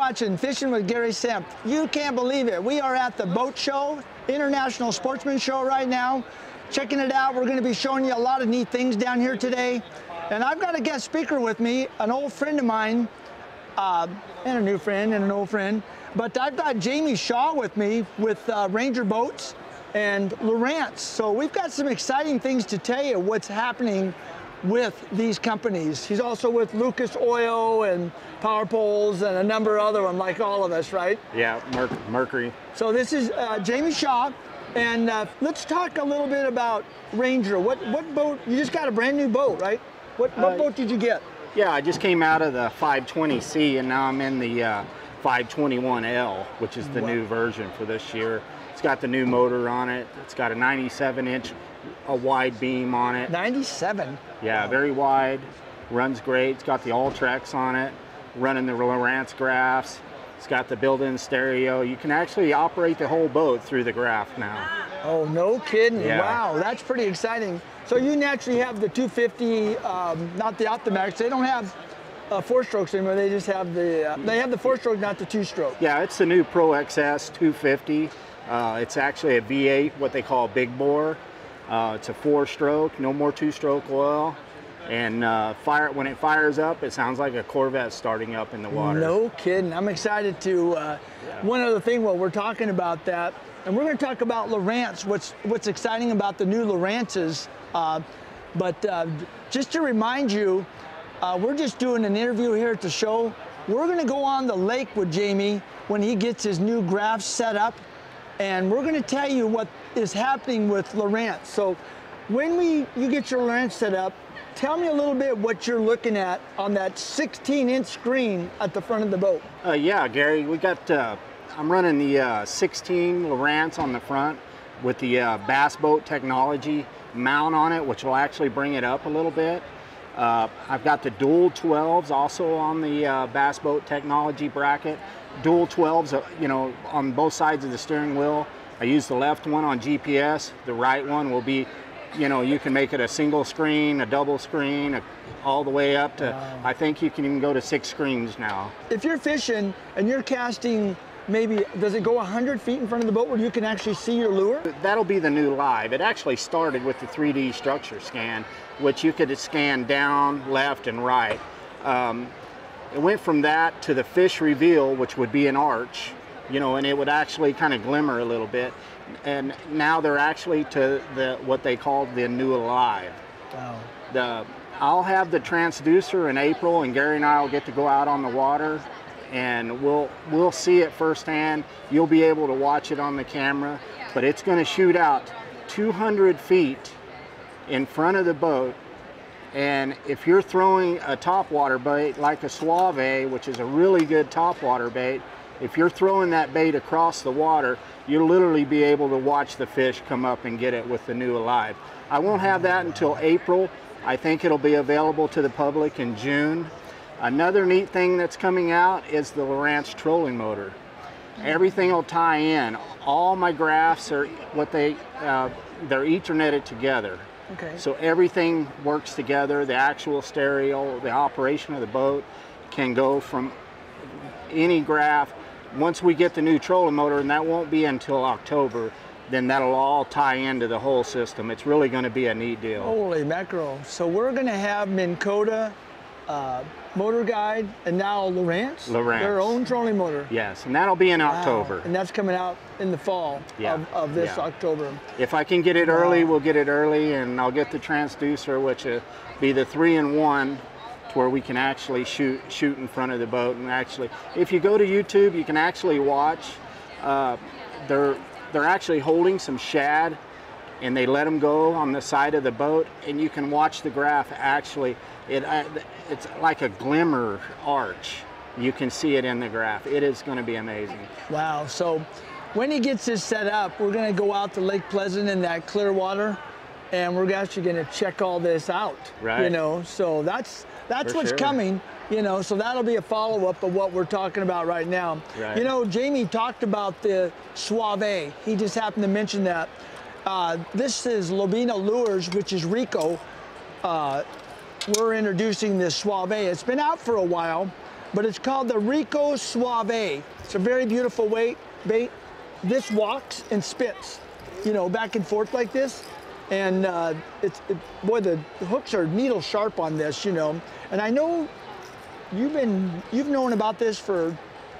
watching Fishing with Gary Senft. You can't believe it. We are at the Boat Show, International Sportsman Show right now. Checking it out. We're going to be showing you a lot of neat things down here today. And I've got a guest speaker with me, an old friend of mine, and a new friend and an old friend. But I've got Jamie Shaw with me with Ranger Boats and Lowrance. So we've got some exciting things to tell you what's happening with these companies. He's also with Lucas Oil and Power Poles and a number of other ones, like all of us, right? Yeah, Mercury. So this is Jamie Shaw, and let's talk a little bit about Ranger. What boat? You just got a brand new boat, right? What boat did you get? Yeah, I just came out of the 520C, and now I'm in the 521L, which is the new version for this year. It's got the new motor on it. It's got a 97-inch a wide beam on it. 97? Yeah, wow. Very wide, runs great. It's got the Ultrex on it, running the Lowrance graphs. It's got the built-in stereo. You can actually operate the whole boat through the graph now. Oh, no kidding. Yeah. Wow, that's pretty exciting. So you naturally have the 250, not the Optimax. They don't have 4-strokes anymore. They just have the, they have the 4-stroke, not the 2-stroke. Yeah, it's the new Pro XS 250. It's actually a V8, what they call big bore. It's a 4-stroke, no more 2-stroke oil, and when it fires up, it sounds like a Corvette starting up in the water. No kidding. I'm excited to. One other thing while we're talking about that, and we're going to talk about Lowrance. What's exciting about the new Lowrances, but just to remind you, we're just doing an interview here at the show. We're going to go on the lake with Jamie when he gets his new graphs set up. And we're going to tell you what is happening with Lowrance. So when you get your Lowrance set up, tell me a little bit what you're looking at on that 16-inch screen at the front of the boat. Yeah, Gary, we got, I'm running the 16 Lowrance on the front with the Bass Boat technology mount on it, which will actually bring it up a little bit. I've got the dual 12s also on the Bass Boat technology bracket. Dual 12s, you know, on both sides of the steering wheel. I use the left one on GPS. The right one will be, you know, you can make it a single screen, a double screen, all the way up to, wow. I think you can even go to 6 screens now. If you're fishing and you're casting, maybe, does it go 100 feet in front of the boat where you can actually see your lure? That'll be the new live. It actually started with the 3D structure scan, which you could scan down, left, and right. It went from that to the fish reveal, which would be an arch, you know, and it would actually kind of glimmer a little bit. And now they're actually to what they call the new alive. Wow. I'll have the transducer in April, and Gary and I will get to go out on the water, and we'll see it firsthand. You'll be able to watch it on the camera, but it's going to shoot out 200 feet in front of the boat. And if you're throwing a topwater bait like a Suave, which is a really good topwater bait, if you're throwing that bait across the water, you'll literally be able to watch the fish come up and get it with the new Alive. I won't have that until April. I think it'll be available to the public in June. Another neat thing that's coming out is the Lowrance trolling motor. Everything will tie in. All my graphs are they're Etherneted together. Okay. So everything works together. The actual stereo, the operation of the boat can go from any graph. Once we get the new trolling motor, and that won't be until October, then that'll all tie into the whole system. It's really going to be a neat deal. Holy mackerel. So we're going to have Minn Kota, Motor Guide, and now Lowrance? Lowrance. Their own trolling motor. Yes, and that'll be in October. And that's coming out in the fall of this October. If I can get it early, we'll get it early, and I'll get the transducer, which will be the 3-in-1, to where we can actually shoot in front of the boat. And actually, if you go to YouTube, you can actually watch. They're actually holding some shad, and they let them go on the side of the boat, and you can watch the graph actually. It's like a glimmer arch. You can see it in the graph. It is going to be amazing. Wow. So when he gets this set up, we're going to go out to Lake Pleasant in that clear water, and we're actually going to check all this out. Right. You know, so that's For what's sure. coming. You know, so that'll be a follow-up of what we're talking about right now. Right. You know, Jamie talked about the Suave. He just happened to mention that. This is Lobina Lures, which is Rico. We're introducing this Suave. It's been out for a while, but it's called the Rico Suave. It's a very beautiful bait. This walks and spits, you know, back and forth like this. And boy, the hooks are needle sharp on this, you know. And I know you've known about this for,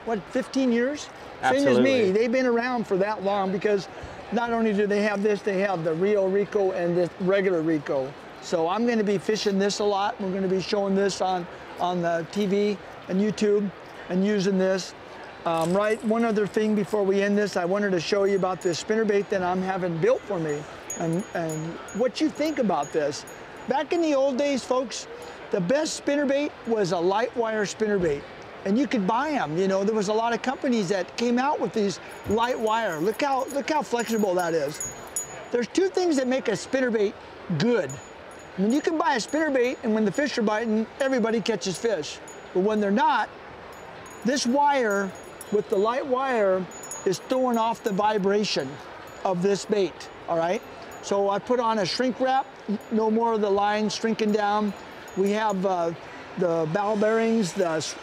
what, 15 years? Absolutely. Same as me. They've been around for that long, because not only do they have this, they have the Rio Rico and the regular Rico. So I'm going to be fishing this a lot. We're going to be showing this on the TV and YouTube and using this. Right, one other thing before we end this, I wanted to show you about this spinnerbait that I'm having built for me, and what you think about this. Back in the old days, folks, the best spinnerbait was a light wire spinnerbait, and you could buy them. You know, there was a lot of companies that came out with these light wire. Look how flexible that is. There's two things that make a spinnerbait good. I mean, you can buy a spinnerbait, and when the fish are biting, everybody catches fish. But when they're not, this wire with the light wire is throwing off the vibration of this bait, all right? So I put on a shrink wrap, no more of the line shrinking down. We have the bow bearings, this,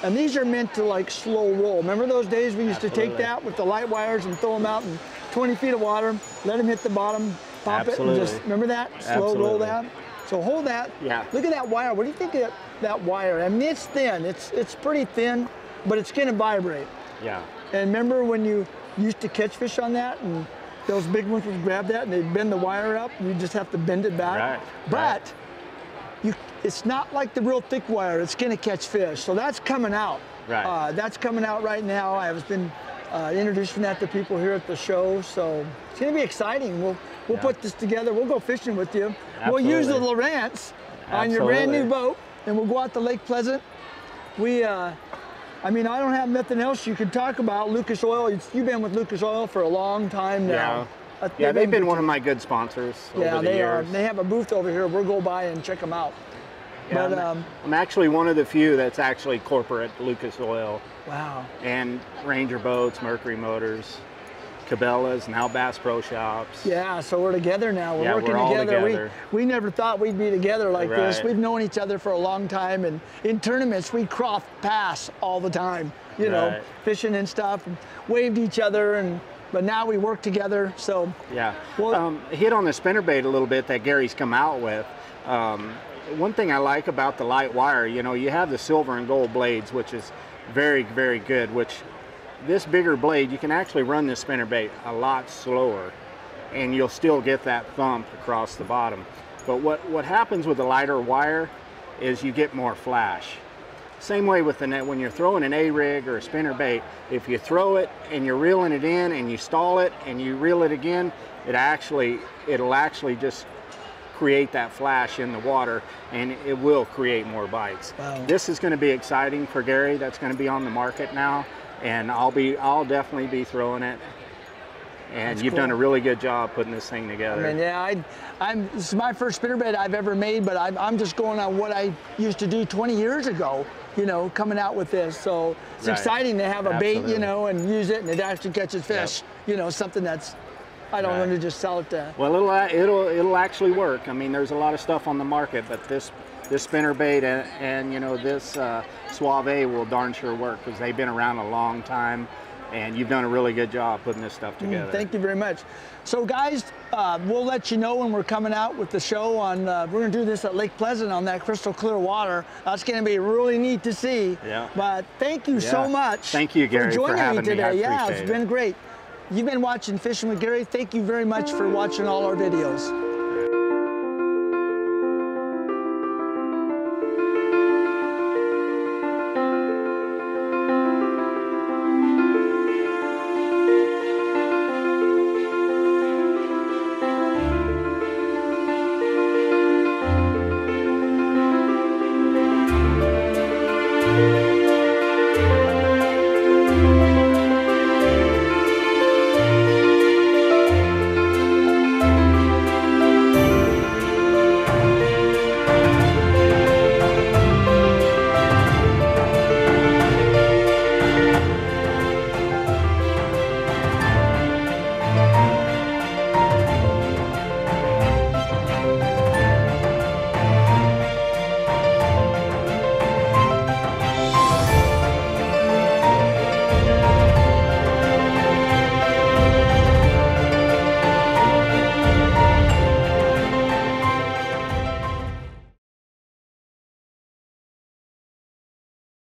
and these are meant to like slow roll. Remember those days we used to take that with the light wires and throw them out in 20 feet of water, let them hit the bottom, pop it, and just, remember that? Slow roll that. So hold that. Yeah. Look at that wire. What do you think of that wire? I mean, it's thin. It's pretty thin, but it's going to vibrate. Yeah. And remember when you used to catch fish on that, and those big ones would grab that and they'd bend the wire up? You just have to bend it back. Right. But it's not like the real thick wire. It's going to catch fish. So that's coming out. Right. That's coming out right now. I've been introducing that to people here at the show. So it's going to be exciting. We'll put this together. We'll go fishing with you. Absolutely. We'll use the Lowrance on your brand new boat, and we'll go out to Lake Pleasant. I mean, I don't have nothing else you could talk about. Lucas Oil, you've been with Lucas Oil for a long time now. Yeah, they've been one of my good sponsors over the years. They have a booth over here. We'll go by and check them out. Yeah, but, I'm actually one of the few that's actually corporate Lucas Oil. Wow. And Ranger Boats, Mercury Motors, Cabela's, now Bass Pro Shops. Yeah, so we're together now. We're working all together. We never thought we'd be together like this. We've known each other for a long time, and in tournaments we cross paths all the time, you know, fishing and stuff, and waved each other, but now we work together. So yeah. Well, hit on the spinnerbait a little bit that Gary's come out with. One thing I like about the light wire, you know, you have the silver and gold blades, which is very, very good, which this bigger blade, you can actually run this spinnerbait a lot slower and you'll still get that thump across the bottom. But what happens with the lighter wire is you get more flash. Same way with the net, when you're throwing an A-rig or a spinnerbait, if you throw it and you're reeling it in and you stall it and you reel it again, it'll actually just create that flash in the water, and it will create more bites. Wow. This is going to be exciting for Gary. That's going to be on the market now, and I'll definitely be throwing it. And you've done a really good job putting this thing together. I mean, yeah, this is my first spinnerbait I've ever made, but I'm just going on what I used to do 20 years ago, you know, coming out with this. So it's exciting to have a bait, you know, and use it, and it actually catches fish. You know, something that's, I don't want to just sell it to. Well, it'll actually work. I mean, there's a lot of stuff on the market, but this spinnerbait and you know, this Suave will darn sure work, because they've been around a long time, and you've done a really good job putting this stuff together. Thank you very much. So guys, we'll let you know when we're coming out with the show on, we're gonna do this at Lake Pleasant on that crystal clear water. That's gonna be really neat to see. Yeah. But thank you so much. Thank you, Gary, for joining having me today. Me. It's been great. You've been watching Fishing with Gary. Thank you very much for watching all our videos.